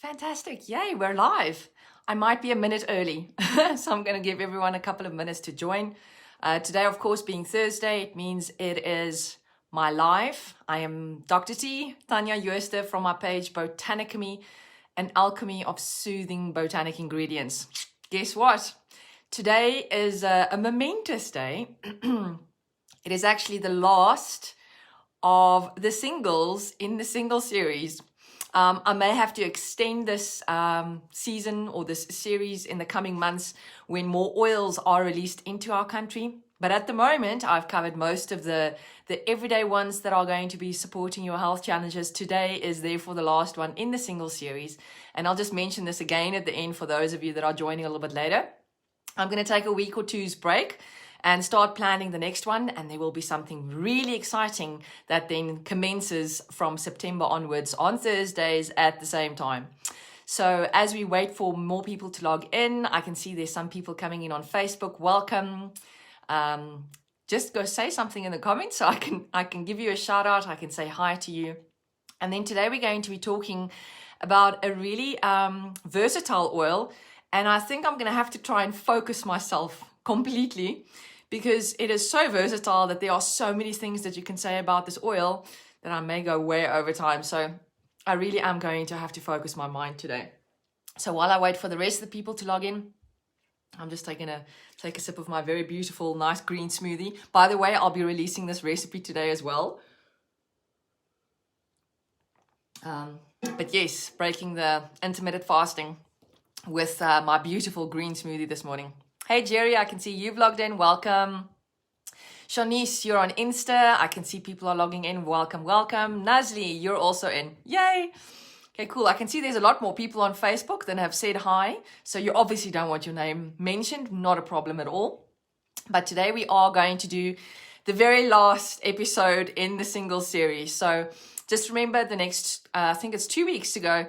Fantastic. Yay, we're live. I might be a minute early, so I'm going to give everyone a couple of minutes to join. Today, of course, being Thursday, it means it is my live. I am Dr. T, Tanya Jooste from my page, Botanicamy, an alchemy of soothing botanic ingredients. Guess what? Today is a momentous day. It is actually the last of the singles in the single series. I may have to extend this season or this series in the coming months when more oils are released into our country. But at the moment, I've covered most of the everyday ones that are going to be supporting your health challenges. Today is therefore the last one in the single series. And I'll just mention this again at the end for those of you that are joining a little bit later. I'm going to take a week or two's break and start planning the next one, and there will be something really exciting that then commences from September onwards on Thursdays at the same time. So as we wait for more people to log in, I can see there's some people coming in on Facebook. Welcome. Just go say something in the comments so I can give you a shout out. I can say hi to you. And then today we're going to be talking about a really versatile oil, and I think I'm going to have to try and focus myself completely, because it is so versatile that there are so many things that you can say about this oil that I may go way over time. So I really am going to have to focus my mind today. So while I wait for the rest of the people to log in, I'm just take a sip of my very beautiful, nice green smoothie. By the way, I'll be releasing this recipe today as well. But yes, breaking the intermittent fasting with my beautiful green smoothie this morning. Hey Jerry, I can see you've logged in. Welcome. Shanice, you're on Insta. I can see people are logging in. Welcome, welcome. Nazli, you're also in. Yay. Okay, cool. I can see there's a lot more people on Facebook than have said hi. So you obviously don't want your name mentioned. Not a problem at all. But today we are going to do the very last episode in the single series. So just remember the next, I think it's 2 weeks ago,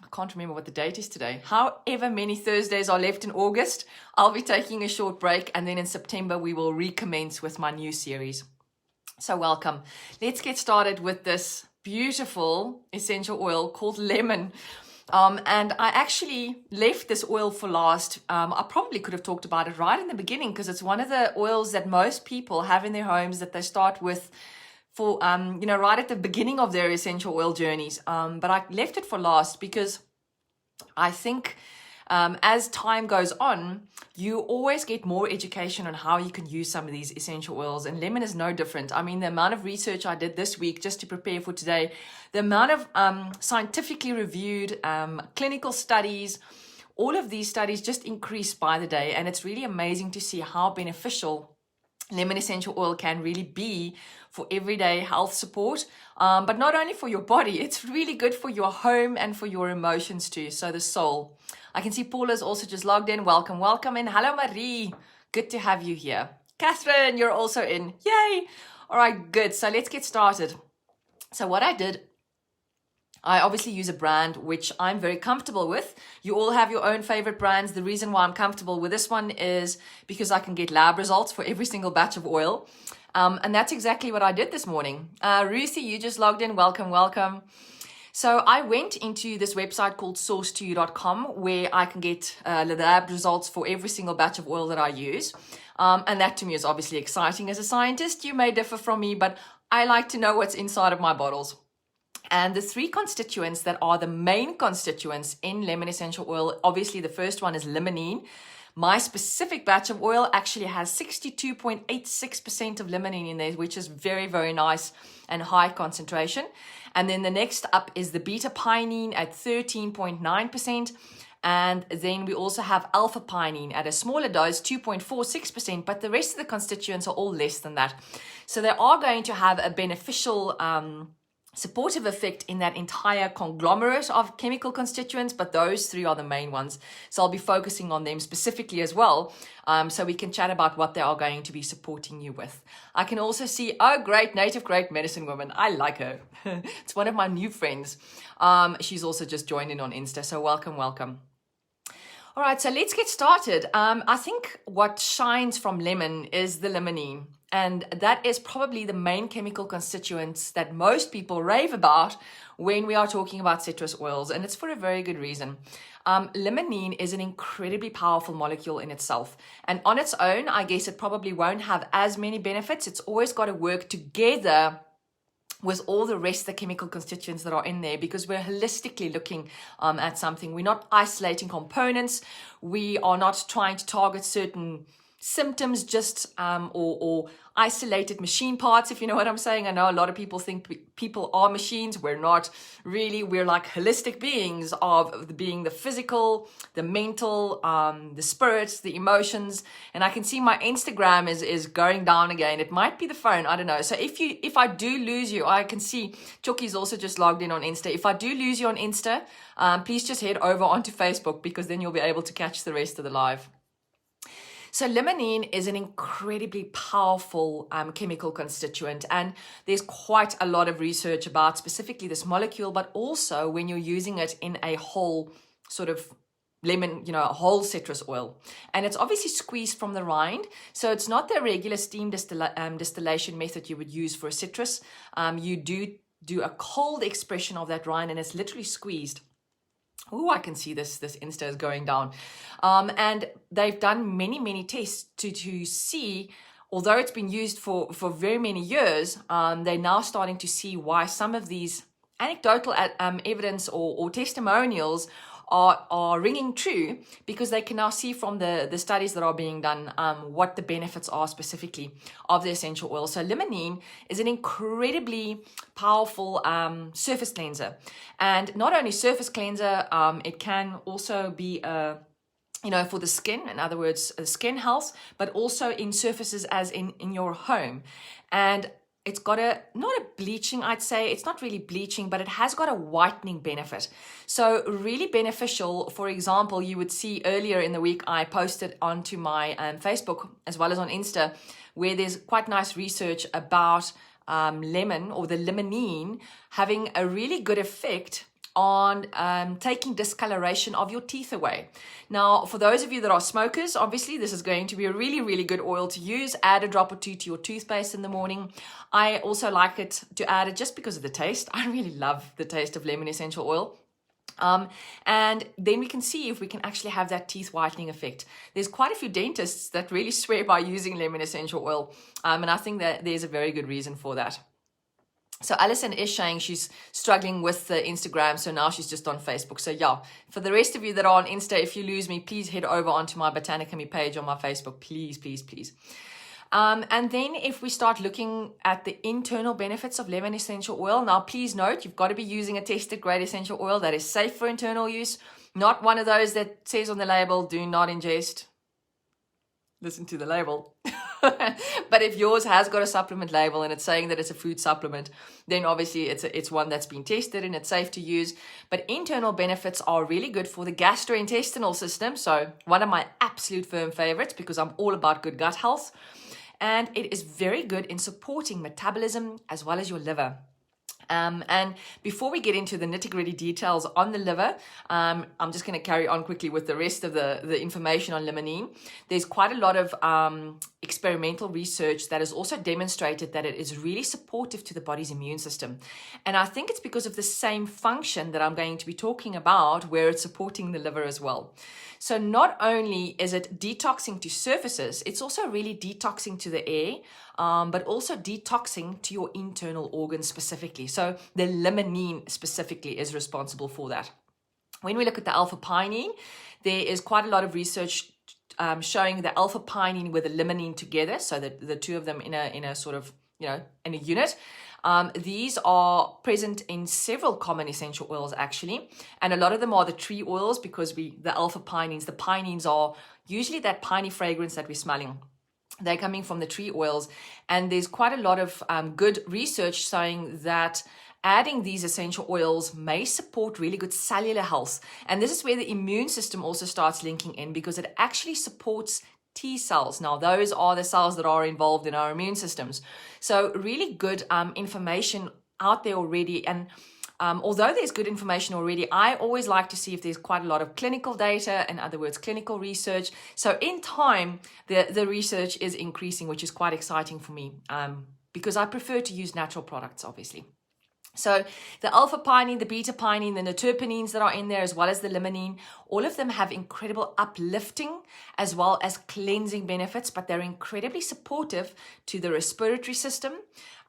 I can't remember what the date is today. However many Thursdays are left in August, I'll be taking a short break, and then in September we will recommence with my new series. So welcome. Let's get started with this beautiful essential oil called lemon. And I actually left this oil for last. I probably could have talked about it right in the beginning, because it's one of the oils that most people have in their homes that they start with for, right at the beginning of their essential oil journeys. But I left it for last because I think as time goes on, you always get more education on how you can use some of these essential oils. And lemon is no different. I mean, the amount of research I did this week just to prepare for today, the amount of scientifically reviewed clinical studies, all of these studies just increase by the day. And it's really amazing to see how beneficial lemon essential oil can really be for everyday health support, but not only for your body, it's really good for your home and for your emotions too, so the soul. I can see Paula's also just logged in. Welcome, welcome. And hello, Marie. Good to have you here. Catherine, you're also in. Yay. All right, good. So let's get started. So what I did, I obviously use a brand which I'm very comfortable with. You all have your own favorite brands. The reason why I'm comfortable with this one is because I can get lab results for every single batch of oil. And that's exactly what I did this morning. Ruthie, you just logged in. Welcome, welcome. So I went into this website called source2u.com where I can get the lab results for every single batch of oil that I use. And that to me is obviously exciting. As a scientist, you may differ from me, but I like to know what's inside of my bottles. And the three constituents that are the main constituents in lemon essential oil, obviously the first one is limonene. My specific batch of oil actually has 62.86% of limonene in there, which is very, very nice and high concentration. And then the next up is the beta-pinene at 13.9%. And then we also have alpha-pinene at a smaller dose, 2.46%, but the rest of the constituents are all less than that. So they are going to have a beneficial supportive effect in that entire conglomerate of chemical constituents, but those three are the main ones. So I'll be focusing on them specifically as well, so we can chat about what they are going to be supporting you with. I can also see, oh great, native great medicine woman. I like her. It's one of my new friends. She's also just joined in on Insta, so welcome, welcome. All right, so let's get started. I think what shines from lemon is the limonene. And that is probably the main chemical constituents that most people rave about when we are talking about citrus oils, and it's for a very good reason. Limonene is an incredibly powerful molecule in itself, and on its own, I guess it probably won't have as many benefits. It's always got to work together with all the rest of the chemical constituents that are in there, because we're holistically looking at something. We're not isolating components. We are not trying to target certain symptoms just or isolated machine parts, if you know what I'm saying. I know a lot of people think people are machines. We're not really. We're like holistic beings of being the physical, the mental, the spirits, the emotions. And I can see my Instagram is going down again. It might be the phone, I don't know. So if I do lose you, I can see Chucky's also just logged in on Insta. If I do lose you on Insta, please just head over onto Facebook, because then you'll be able to catch the rest of the live. So limonene is an incredibly powerful chemical constituent, and there's quite a lot of research about specifically this molecule, but also when you're using it in a whole sort of lemon, a whole citrus oil. And it's obviously squeezed from the rind, so it's not the regular steam distillation method you would use for a citrus. You do a cold expression of that rind, and it's literally squeezed. Oh, I can see this Insta is going down. And they've done many tests to see, although it's been used for very many years, they're now starting to see why some of these anecdotal evidence or testimonials are ringing true, because they can now see from the studies that are being done what the benefits are specifically of the essential oil. So limonene is an incredibly powerful surface cleanser, and not only surface cleanser, it can also be for the skin, in other words, skin health, but also in surfaces as in your home. And it's got not a bleaching, I'd say. It's not really bleaching, but it has got a whitening benefit. So really beneficial. For example, you would see earlier in the week, I posted onto my Facebook as well as on Insta, where there's quite nice research about lemon, or the limonene, having a really good effect on taking discoloration of your teeth away. Now, for those of you that are smokers, obviously this is going to be a really good oil to use. Add a drop or two to your toothpaste in the morning. I also like it to add it just because of the taste. I really love the taste of lemon essential oil. And then we can see if we can actually have that teeth whitening effect. There's quite a few dentists that really swear by using lemon essential oil, and I think that there's a very good reason for that. So Alison is saying she's struggling with the Instagram, so now she's just on Facebook. So yeah, for the rest of you that are on Insta, if you lose me, please head over onto my Botanicamy page on my Facebook, please. And then if we start looking at the internal benefits of lemon essential oil, now please note, you've got to be using a tested grade essential oil that is safe for internal use, not one of those that says on the label, do not ingest. Listen to the label. But if yours has got a supplement label and it's saying that it's a food supplement, then obviously it's one that's been tested and it's safe to use. But internal benefits are really good for the gastrointestinal system. So one of my absolute firm favorites, because I'm all about good gut health. And it is very good in supporting metabolism as well as your liver. And before we get into the nitty-gritty details on the liver, I'm just going to carry on quickly with the rest of the information on limonene. There's quite a lot of experimental research that has also demonstrated that it is really supportive to the body's immune system. And I think it's because of the same function that I'm going to be talking about, where it's supporting the liver as well. So not only is it detoxing to surfaces, it's also really detoxing to the air, but also detoxing to your internal organs specifically. So the limonene specifically is responsible for that. When we look at the alpha-pinene, there is quite a lot of research showing the alpha-pinene with the limonene together, so that the two of them in a sort of, in a unit. These are present in several common essential oils actually, and a lot of them are the tree oils, because the pinenes are usually that piney fragrance that we're smelling. They're coming from the tree oils, and there's quite a lot of good research saying that adding these essential oils may support really good cellular health. And this is where the immune system also starts linking in, because it actually supports T cells. Now, those are the cells that are involved in our immune systems. So really good information out there already. And although there's good information already, I always like to see if there's quite a lot of clinical data, in other words, clinical research. So in time, the research is increasing, which is quite exciting for me, because I prefer to use natural products, obviously. So the alpha-pinene, the beta-pinene, the terpenes that are in there, as well as the limonene, all of them have incredible uplifting as well as cleansing benefits, but they're incredibly supportive to the respiratory system,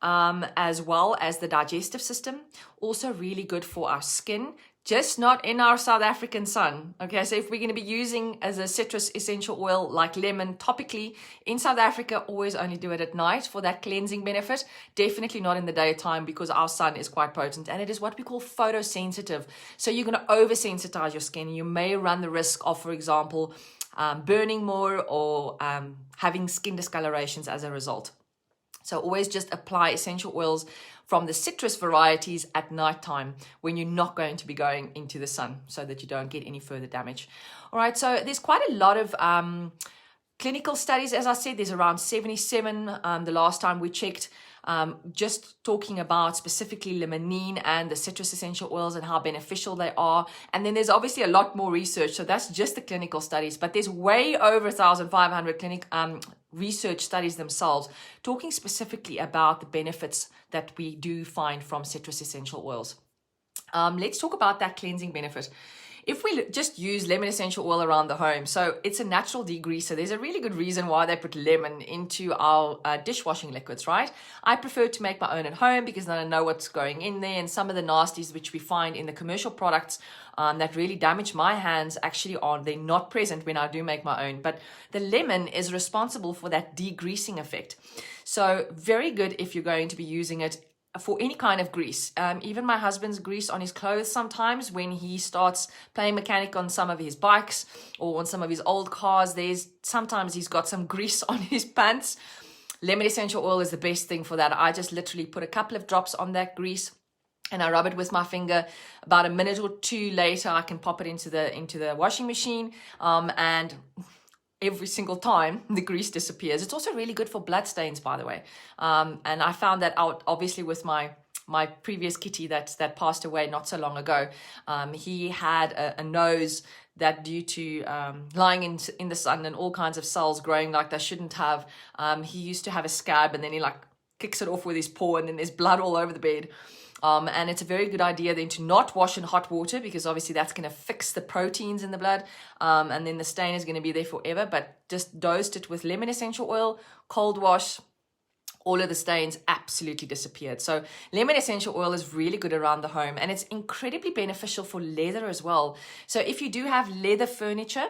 as well as the digestive system. Also really good for our skin, just not in our South African sun. Okay, so if we're going to be using as a citrus essential oil like lemon topically in South Africa, always only do it at night for that cleansing benefit. Definitely not in the daytime, because our sun is quite potent and it is what we call photosensitive. So you're going to oversensitize your skin. You may run the risk of, for example, burning more or having skin discolorations as a result. So always just apply essential oils from the citrus varieties at nighttime when you're not going to be going into the sun, so that you don't get any further damage. All right, so there's quite a lot of clinical studies. As I said, there's around 77 the last time we checked, just talking about specifically limonene and the citrus essential oils and how beneficial they are. And then there's obviously a lot more research. So that's just the clinical studies, but there's way over 1,500 research studies themselves talking specifically about the benefits that we do find from citrus essential oils. Let's talk about that cleansing benefit. If we just use lemon essential oil around the home, so it's a natural degreaser. There's a really good reason why they put lemon into our dishwashing liquids, right? I prefer to make my own at home because then I know what's going in there, and some of the nasties which we find in the commercial products that really damage my hands actually they're not present when I do make my own. But the lemon is responsible for that degreasing effect. So very good if you're going to be using it for any kind of grease. Even my husband's grease on his clothes sometimes when he starts playing mechanic on some of his bikes or on some of his old cars, sometimes he's got some grease on his pants. Lemon essential oil is the best thing for that. I just literally put a couple of drops on that grease and I rub it with my finger. About a minute or two later, I can pop it into the washing machine, and every single time the grease disappears. It's also really good for blood stains, by the way. And I found that out obviously with my previous kitty that passed away not so long ago. He had a nose that, due to lying in the sun and all kinds of cells growing like they shouldn't have, he used to have a scab, and then he kicks it off with his paw, and then there's blood all over the bed. And it's a very good idea then to not wash in hot water, because obviously that's going to fix the proteins in the blood, and then the stain is going to be there forever. But just dosed it with lemon essential oil, cold wash, all of the stains absolutely disappeared. So lemon essential oil is really good around the home, and it's incredibly beneficial for leather as well. So if you do have leather furniture,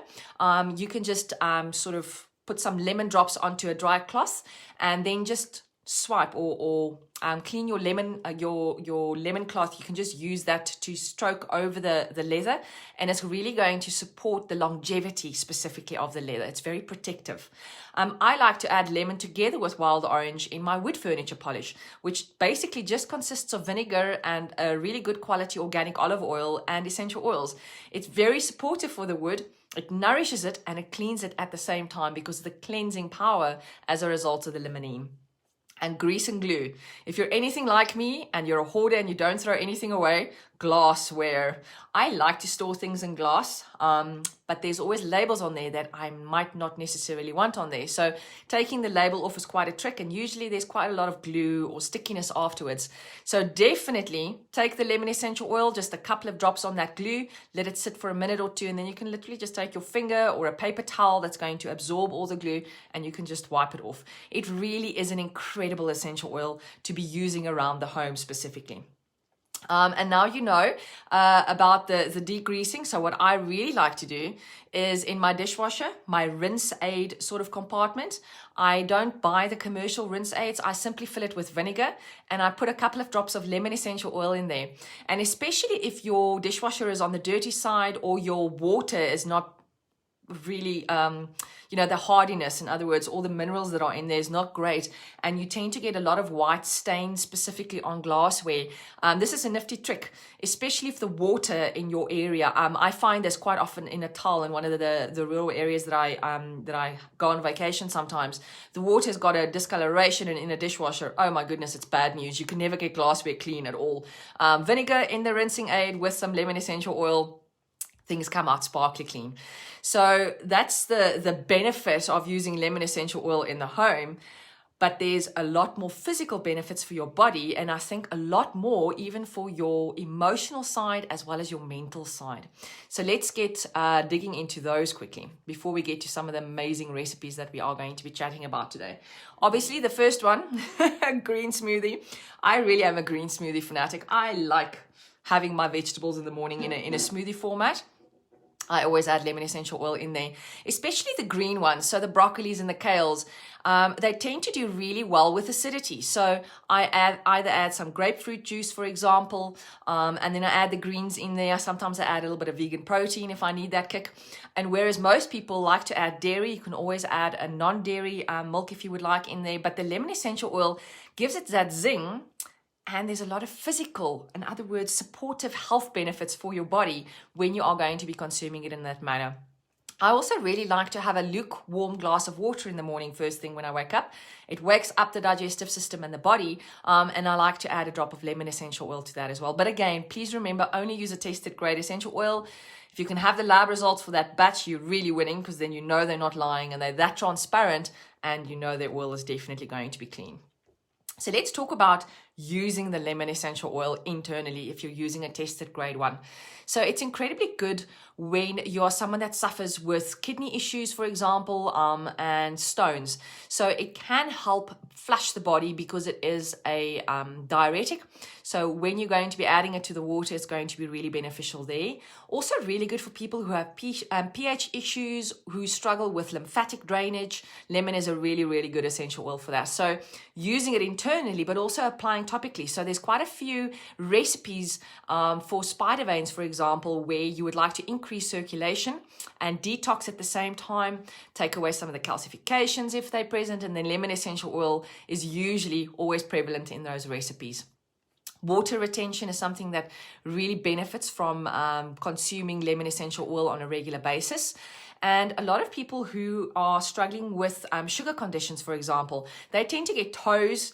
you can just sort of put some lemon drops onto a dry cloth and then just swipe or clean your lemon cloth. You can just use that to stroke over the leather, and it's really going to support the longevity specifically of the leather. It's very protective. I like to add lemon together with wild orange in my wood furniture polish, which basically just consists of vinegar and a really good quality organic olive oil and essential oils. It's very supportive for the wood. It nourishes it and it cleans it at the same time because of the cleansing power as a result of the limonene. And grease and glue. If you're anything like me and you're a hoarder and you don't throw anything away, glassware. I like to store things in glass, but there's always labels on there that I might not necessarily want on there. So taking the label off is quite a trick, and usually there's quite a lot of glue or stickiness afterwards. So definitely take the lemon essential oil, just a couple of drops on that glue, let it sit for a minute or two, and then you can literally just take your finger or a paper towel that's going to absorb all the glue, and you can just wipe it off. It really is an incredible essential oil to be using around the home specifically. And now you know about the degreasing. So what I really like to do is in my dishwasher, my rinse aid sort of compartment, I don't buy the commercial rinse aids. I simply fill it with vinegar, and I put a couple of drops of lemon essential oil in there. And especially if your dishwasher is on the dirty side or your water is not really, the hardiness, in other words, all the minerals that are in there is not great. And you tend to get a lot of white stains, specifically on glassware. This is a nifty trick, especially if the water in your area, I find this quite often in Natal, in one of the rural areas that I go on vacation sometimes. The water's got a discoloration, and in a dishwasher, oh my goodness, it's bad news. You can never get glassware clean at all. Vinegar in the rinsing aid with some lemon essential oil, things come out sparkly clean. So that's the benefit of using lemon essential oil in the home. But there's a lot more physical benefits for your body, and I think a lot more even for your emotional side as well as your mental side. So let's get digging into those quickly before we get to some of the amazing recipes that we are going to be chatting about today. Obviously, the first one, green smoothie. I really am a green smoothie fanatic. I like having my vegetables in the morning in a smoothie format. I always add lemon essential oil in there, especially the green ones. So the broccolis and the kales, they tend to do really well with acidity. So I either add some grapefruit juice, for example, and then I add the greens in there. Sometimes I add a little bit of vegan protein if I need that kick. And whereas most people like to add dairy, you can always add a non-dairy milk if you would like in there. But the lemon essential oil gives it that zing. And there's a lot of physical, in other words, supportive health benefits for your body when you are going to be consuming it in that manner. I also really like to have a lukewarm glass of water in the morning, first thing when I wake up. It wakes up the digestive system and the body, and I like to add a drop of lemon essential oil to that as well. But again, please remember, only use a tested grade essential oil. If you can have the lab results for that batch, you're really winning, because then you know they're not lying and they're that transparent, and you know their oil is definitely going to be clean. So let's talk about using the lemon essential oil internally if you're using a tested grade one. So it's incredibly good when you are someone that suffers with kidney issues, for example, and stones. So it can help flush the body because it is a diuretic. So when you're going to be adding it to the water, it's going to be really beneficial there. Also really good for people who have pH issues, who struggle with lymphatic drainage. Lemon is a really, really good essential oil for that. So using it internally, but also applying topically. So there's quite a few recipes for spider veins, for example, where you would like to increase circulation and detox at the same time, take away some of the calcifications if they're present, and then lemon essential oil is usually always prevalent in those recipes. Water retention is something that really benefits from consuming lemon essential oil on a regular basis. And a lot of people who are struggling with sugar conditions, for example, they tend to get toes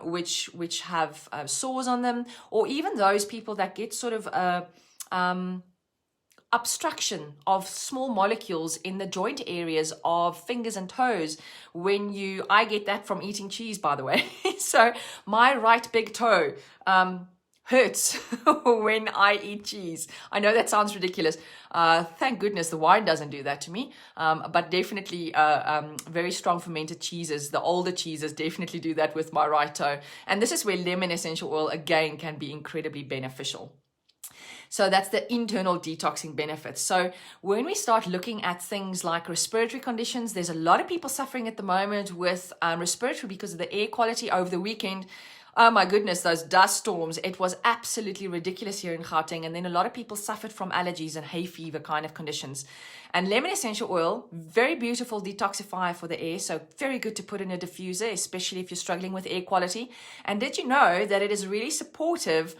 which have sores on them, or even those people that get sort of obstruction of small molecules in the joint areas of fingers and toes. I get that from eating cheese, by the way. So my right big toe hurts when I eat cheese. I know that sounds ridiculous. Thank goodness the wine doesn't do that to me. But definitely very strong fermented cheeses, the older cheeses, definitely do that with my right toe. And this is where lemon essential oil, again, can be incredibly beneficial. So that's the internal detoxing benefits. So when we start looking at things like respiratory conditions, there's a lot of people suffering at the moment with respiratory because of the air quality over the weekend. Oh my goodness, those dust storms. It was absolutely ridiculous here in Gauteng. And then a lot of people suffered from allergies and hay fever kind of conditions. And lemon essential oil, very beautiful detoxifier for the air. So very good to put in a diffuser, especially if you're struggling with air quality. And did you know that it is really supportive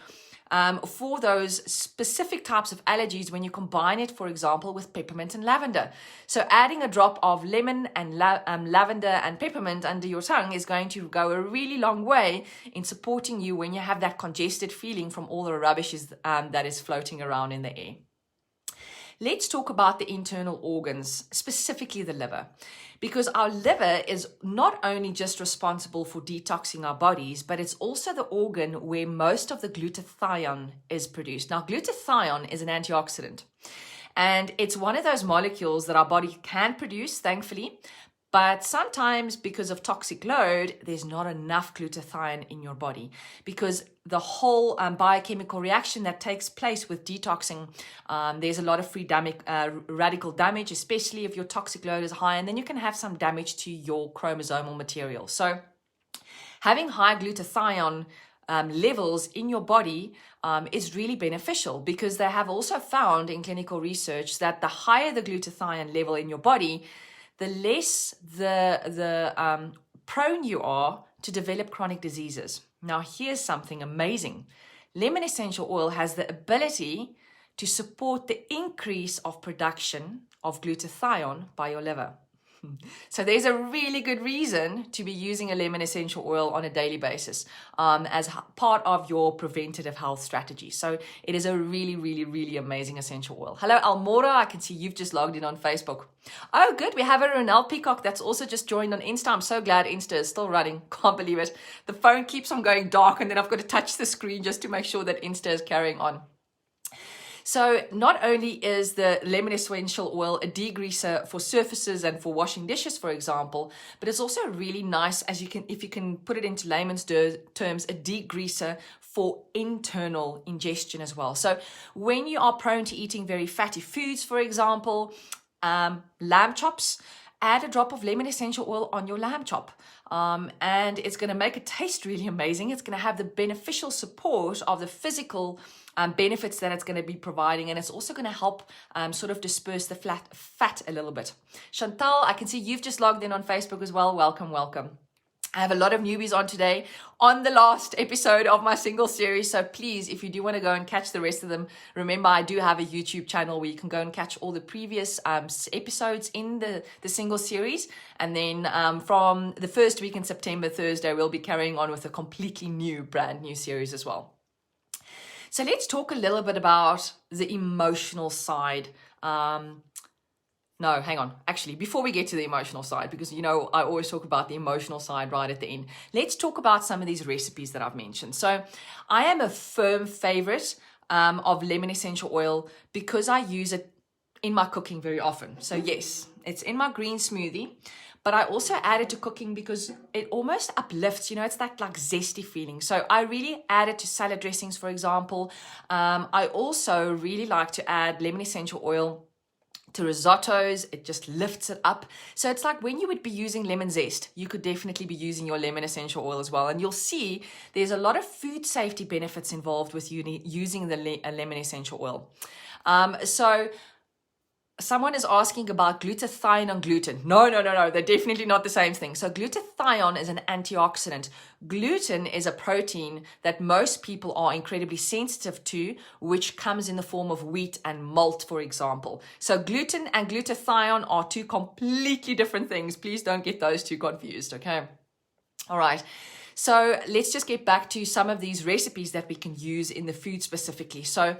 for those specific types of allergies when you combine it, for example, with peppermint and lavender? So adding a drop of lemon and lavender and peppermint under your tongue is going to go a really long way in supporting you when you have that congested feeling from all the rubbish that is floating around in the air. Let's talk about the internal organs, specifically the liver, because our liver is not only just responsible for detoxing our bodies, but it's also the organ where most of the glutathione is produced. Now, glutathione is an antioxidant, and it's one of those molecules that our body can produce, thankfully. But sometimes because of toxic load, there's not enough glutathione in your body, because the whole biochemical reaction that takes place with detoxing, there's a lot of free radical damage, especially if your toxic load is high, and then you can have some damage to your chromosomal material. So having high glutathione levels in your body is really beneficial, because they have also found in clinical research that the higher the glutathione level in your body, the less the prone you are to develop chronic diseases. Now, here's something amazing. Lemon essential oil has the ability to support the increase of production of glutathione by your liver. So there's a really good reason to be using a lemon essential oil on a daily basis as part of your preventative health strategy. So it is a really, really, really amazing essential oil. Hello, Almora. I can see you've just logged in on Facebook. Oh, good. We have a Ronelle Peacock that's also just joined on Insta. I'm so glad Insta is still running. Can't believe it. The phone keeps on going dark, and then I've got to touch the screen just to make sure that Insta is carrying on. So not only is the lemon essential oil a degreaser for surfaces and for washing dishes, for example, but it's also really nice, as you can, if you can put it into layman's terms, a degreaser for internal ingestion as well. So when you are prone to eating very fatty foods, for example, lamb chops, add a drop of lemon essential oil on your lamb chop. And it's going to make it taste really amazing. It's going to have the beneficial support of the physical benefits that it's going to be providing, and it's also going to help sort of disperse the fat a little bit. Chantal, I can see you've just logged in on Facebook as well. Welcome, welcome. I have a lot of newbies on today on the last episode of my single series. So please, if you do want to go and catch the rest of them, remember I do have a YouTube channel where you can go and catch all the previous episodes in the single series. And then from the first week in September, Thursday, we'll be carrying on with a completely new, brand new series as well. So let's talk a little bit about the emotional side. No, hang on. Actually, before we get to the emotional side, because, you know, I always talk about the emotional side right at the end. Let's talk about some of these recipes that I've mentioned. So I am a firm favorite of lemon essential oil because I use it in my cooking very often. So yes, it's in my green smoothie, but I also add it to cooking because it almost uplifts, you know, it's that like zesty feeling. So I really add it to salad dressings, for example. I also really like to add lemon essential oil to risottos. It just lifts it up. So it's like when you would be using lemon zest, you could definitely be using your lemon essential oil as well. And you'll see there's a lot of food safety benefits involved with using the lemon essential oil. So someone is asking about glutathione and gluten. No, they're definitely not the same thing. So glutathione is an antioxidant. Gluten is a protein that most people are incredibly sensitive to, which comes in the form of wheat and malt, for example. So gluten and glutathione are two completely different things. Please don't get those two confused, okay? All right. So let's just get back to some of these recipes that we can use in the food specifically. So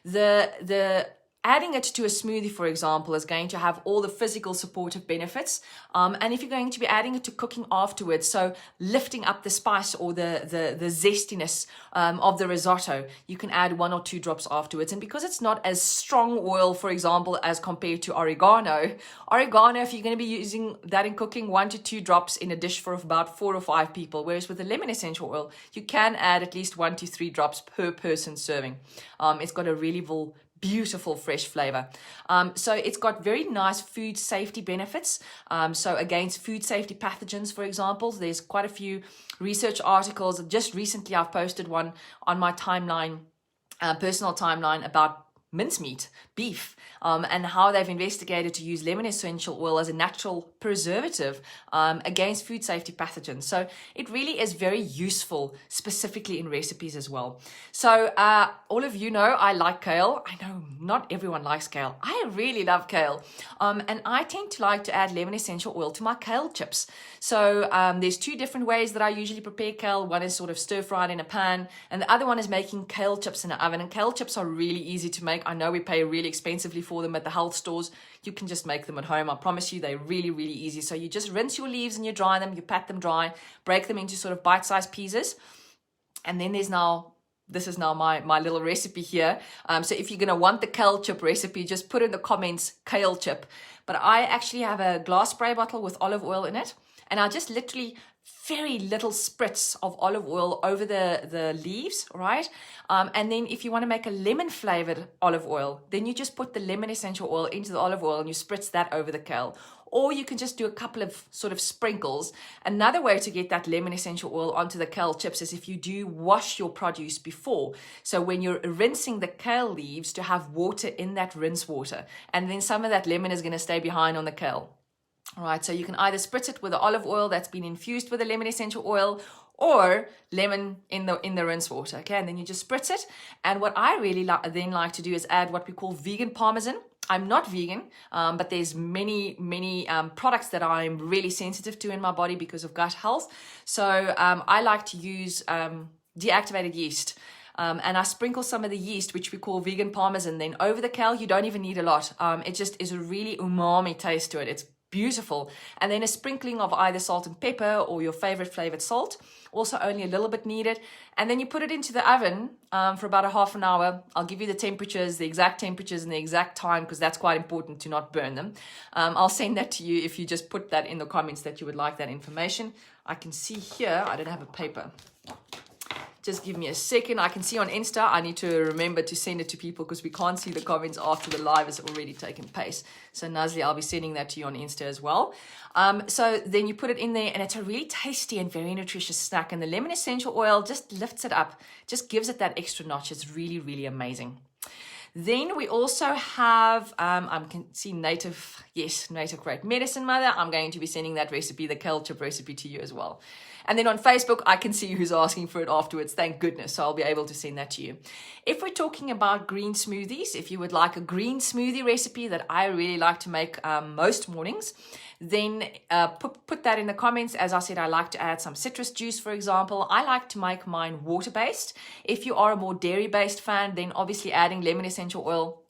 the adding it to a smoothie, for example, is going to have all the physical supportive benefits. And if you're going to be adding it to cooking afterwards, so lifting up the spice or the zestiness of the risotto, you can add 1 or 2 drops afterwards. And because it's not as strong oil, for example, as compared to oregano, if you're going to be using that in cooking, 1 to 2 drops in a dish for about 4 or 5 people. Whereas with the lemon essential oil, you can add at least 1 to 3 drops per person serving. It's got a really beautiful fresh flavor. So it's got very nice food safety benefits. So against food safety pathogens, for example, there's quite a few research articles. Just recently, I've posted one on my timeline, personal timeline, about mincemeat, beef, and how they've investigated to use lemon essential oil as a natural preservative against food safety pathogens. So it really is very useful, specifically in recipes as well. So all of you know I like kale. I know not everyone likes kale. I really love kale. And I tend to like to add lemon essential oil to my kale chips. So there's 2 different ways that I usually prepare kale. One is sort of stir-fried in a pan, and the other one is making kale chips in an oven. And kale chips are really easy to make. I know we pay really expensively for them at the health stores. You can just make them at home. I promise you, they're really, really easy. So you just rinse your leaves and you dry them, you pat them dry, break them into sort of bite-sized pieces. And then this is now my little recipe here. So if you're going to want the kale chip recipe, just put in the comments kale chip. But I actually have a glass spray bottle with olive oil in it. And I just literally very little spritz of olive oil over the leaves, right? And then if you want to make a lemon flavored olive oil, then you just put the lemon essential oil into the olive oil and you spritz that over the kale. or you can just do a couple of sort of sprinkles. Another way to get that lemon essential oil onto the kale chips is if you do wash your produce before. So when you're rinsing the kale leaves, to have water in that rinse water, and then some of that lemon is going to stay behind on the kale. All right, so you can either spritz it with the olive oil that's been infused with the lemon essential oil, or lemon in the rinse water. Okay, and then you just spritz it. And what I really then like to do is add what we call vegan Parmesan. I'm not vegan, but there's many products that I'm really sensitive to in my body because of gut health. So I like to use deactivated yeast. And I sprinkle some of the yeast, which we call vegan Parmesan, then over the kale. You don't even need a lot. It just is a really umami taste to it. It's beautiful. And then a sprinkling of either salt and pepper or your favorite flavored salt. Also only a little bit needed. And then you put it into the oven for about a half an hour. I'll give you the temperatures, the exact temperatures and the exact time, because that's quite important to not burn them. I'll send that to you if you just put that in the comments that you would like that information. I can see here, I don't have a paper. Just give me a second. I can see on Insta, I need to remember to send it to people because we can't see the comments after the live has already taken place. So Nazli, I'll be sending that to you on Insta as well. So then you put it in there, and it's a really tasty and very nutritious snack. And the lemon essential oil just lifts it up, just gives it that extra notch. It's really, really amazing. Then we also have, I can see native great medicine mother. I'm going to be sending that recipe, the kale chip recipe, to you as well. And then on Facebook, I can see who's asking for it afterwards. Thank goodness. So I'll be able to send that to you. If we're talking about green smoothies, if you would like a green smoothie recipe that I really like to make most mornings, then put that in the comments. As I said, I like to add some citrus juice, for example. I like to make mine water-based. If you are a more dairy-based fan, then obviously adding lemon essential oil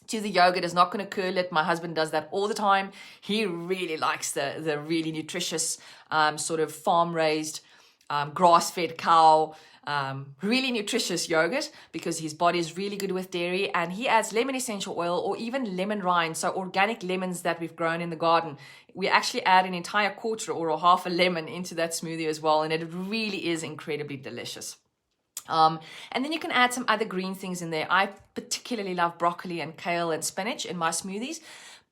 to the yogurt is not going to curl it. My husband does that all the time. He really likes the really nutritious sort of farm-raised, grass-fed cow, really nutritious yogurt, because his body is really good with dairy. And he adds lemon essential oil or even lemon rind, so organic lemons that we've grown in the garden. We actually add an entire quarter or a half a lemon into that smoothie as well, and it really is incredibly delicious. And then you can add some other green things in there. I particularly love broccoli and kale and spinach in my smoothies,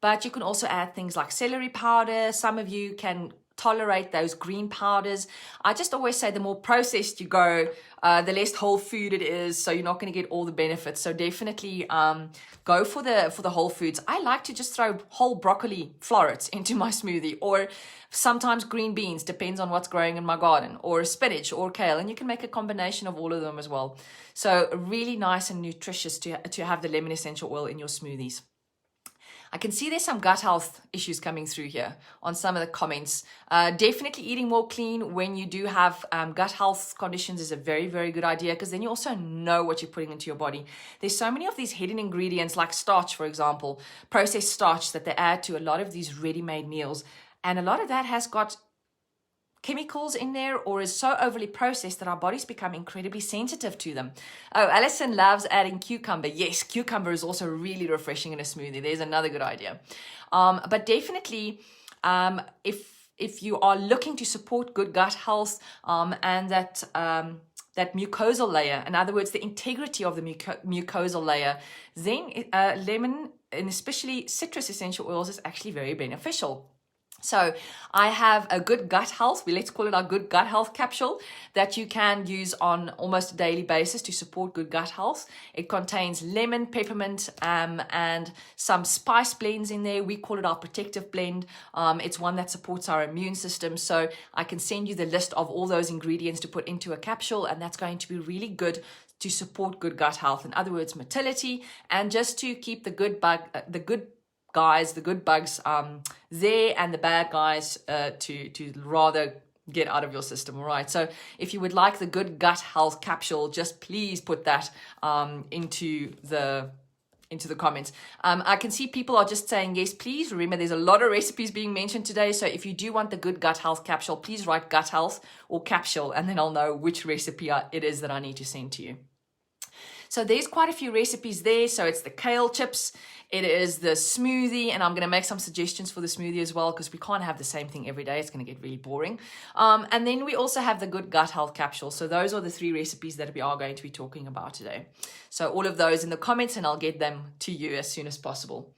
but you can also add things like celery powder. Some of you can tolerate those green powders. I just always say the more processed you go, the less whole food it is, so you're not going to get all the benefits. So definitely go for the whole foods. I like to just throw whole broccoli florets into my smoothie, or sometimes green beans, depends on what's growing in my garden, or spinach or kale, and you can make a combination of all of them as well. So really nice and nutritious to have the lemon essential oil in your smoothies. I can see there's some gut health issues coming through here on some of the comments. Definitely eating more clean when you do have gut health conditions is a very, very good idea, because then you also know what you're putting into your body. There's so many of these hidden ingredients like starch, for example, processed starch that they add to a lot of these ready-made meals. And a lot of that has got chemicals in there or is so overly processed that our bodies become incredibly sensitive to them. Oh, Alison loves adding cucumber. Yes, cucumber is also really refreshing in a smoothie. There's another good idea. But definitely, if you are looking to support good gut health and that mucosal layer, in other words, the integrity of the mucosal layer, then lemon and especially citrus essential oils is actually very beneficial. So I have a good gut health, let's call it our good gut health capsule, that you can use on almost a daily basis to support good gut health. It contains lemon, peppermint, and some spice blends in there. We call it our protective blend. It's one that supports our immune system. So I can send you the list of all those ingredients to put into a capsule, and that's going to be really good to support good gut health. In other words, motility, and just to keep the good bugs there, and the bad guys to rather get out of your system. All right, so if you would like the good gut health capsule, just please put that into the comments. I can see people are just saying yes, please. Remember, there's a lot of recipes being mentioned today, so if you do want the good gut health capsule, please write gut health or capsule, and then I'll know which recipe it is that I need to send to you. So there's quite a few recipes there. So it's the kale chips, it is the smoothie, and I'm going to make some suggestions for the smoothie as well, because we can't have the same thing every day. It's going to get really boring. And then we also have the good gut health capsule. So those are the 3 recipes that we are going to be talking about today. So all of those in the comments, and I'll get them to you as soon as possible.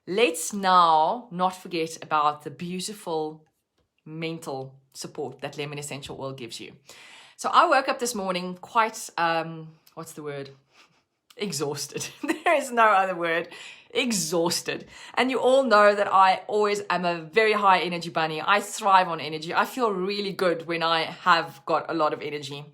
let's now not forget about the beautiful mental support that lemon essential oil gives you. So I woke up this morning quite, what's the word? Exhausted. There is no other word. Exhausted. And you all know that I always am a very high energy bunny. I thrive on energy. I feel really good when I have got a lot of energy.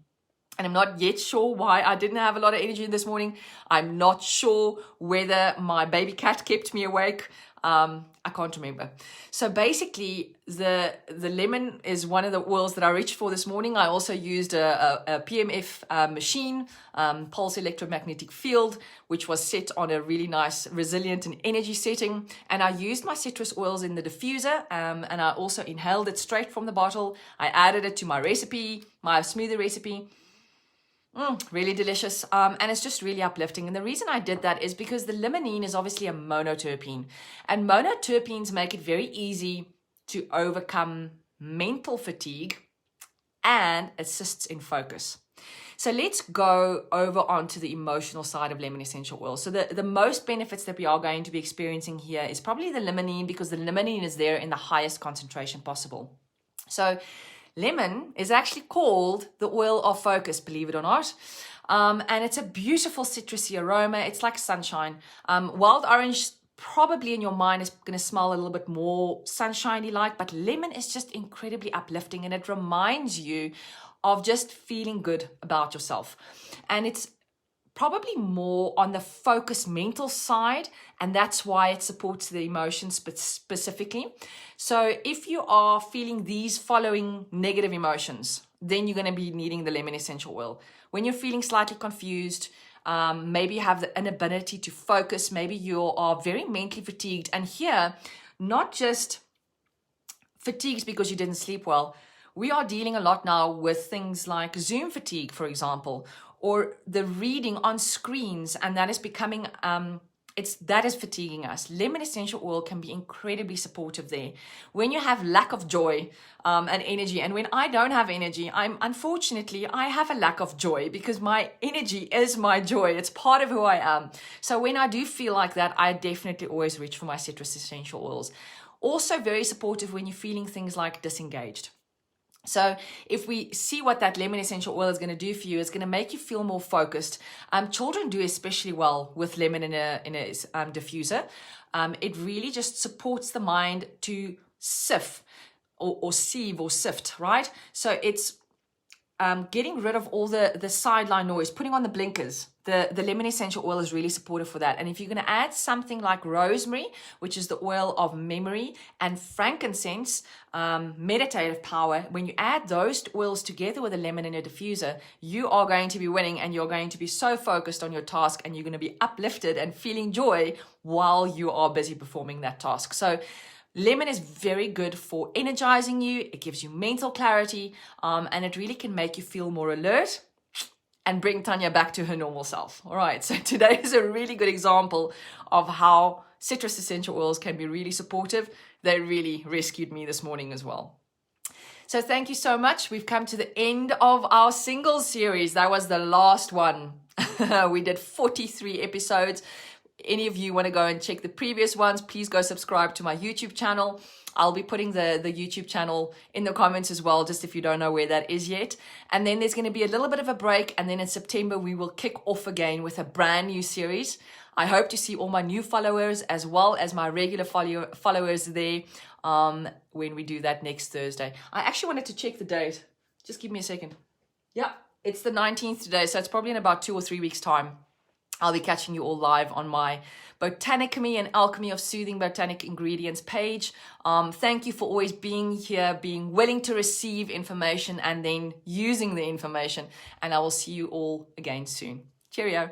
And I'm not yet sure why I didn't have a lot of energy this morning. I'm not sure whether my baby cat kept me awake. I can't remember. So basically, the lemon is one of the oils that I reached for this morning. I also used a PMF machine, pulse electromagnetic field, which was set on a really nice, resilient and energy setting. And I used my citrus oils in the diffuser, and I also inhaled it straight from the bottle. I added it to my recipe, my smoothie recipe. Really delicious, and it's just really uplifting. And the reason I did that is because the limonene is obviously a monoterpene, and monoterpenes make it very easy to overcome mental fatigue and assists in focus. So let's go over onto the emotional side of lemon essential oil. So the most benefits that we are going to be experiencing here is probably the limonene, because the limonene is there in the highest concentration possible. So lemon is actually called the oil of focus, believe it or not. And it's a beautiful citrusy aroma. It's like sunshine. Wild orange probably in your mind is going to smell a little bit more sunshiny-like, but lemon is just incredibly uplifting, and it reminds you of just feeling good about yourself. And it's probably more on the focus mental side, and that's why it supports the emotions specifically. So if you are feeling these following negative emotions, then you're going to be needing the lemon essential oil. When you're feeling slightly confused, maybe you have the inability to focus, maybe you are very mentally fatigued, and here, not just fatigued because you didn't sleep well. We are dealing a lot now with things like Zoom fatigue, for example, or the reading on screens, and that is becoming, that is fatiguing us. Lemon essential oil can be incredibly supportive there. When you have lack of joy and energy, and when I don't have energy, unfortunately, I have a lack of joy, because my energy is my joy. It's part of who I am. So when I do feel like that, I definitely always reach for my citrus essential oils. Also very supportive when you're feeling things like disengaged. So if we see what that lemon essential oil is going to do for you, it's going to make you feel more focused. Children do especially well with lemon in a diffuser. It really just supports the mind to sieve or sieve or sift, right? So it's getting rid of all the sideline noise, putting on the blinkers. The lemon essential oil is really supportive for that. And if you're going to add something like rosemary, which is the oil of memory, and frankincense, meditative power, when you add those oils together with a lemon in a diffuser, you are going to be winning, and you're going to be so focused on your task, and you're going to be uplifted and feeling joy while you are busy performing that task. So lemon is very good for energizing you. It gives you mental clarity, and it really can make you feel more alert and bring Tanya back to her normal self. All right, so today is a really good example of how citrus essential oils can be really supportive. They really rescued me this morning as well. So thank you so much. We've come to the end of our singles series. That was the last one. We did 43 episodes. Any of you want to go and check the previous ones, please go subscribe to my YouTube channel. I'll be putting the YouTube channel in the comments as well, just if you don't know where that is yet. And then there's going to be a little bit of a break, and then in September we will kick off again with a brand new series. I hope to see all my new followers as well as my regular followers there when we do that next Thursday. I actually wanted to check the date. Just give me a second. Yeah, it's the 19th today, so it's probably in about 2 or 3 weeks' time. I'll be catching you all live on my Botanically and Alchemy of Soothing Botanic Ingredients page. Thank you for always being here, being willing to receive information and then using the information. And I will see you all again soon. Cheerio.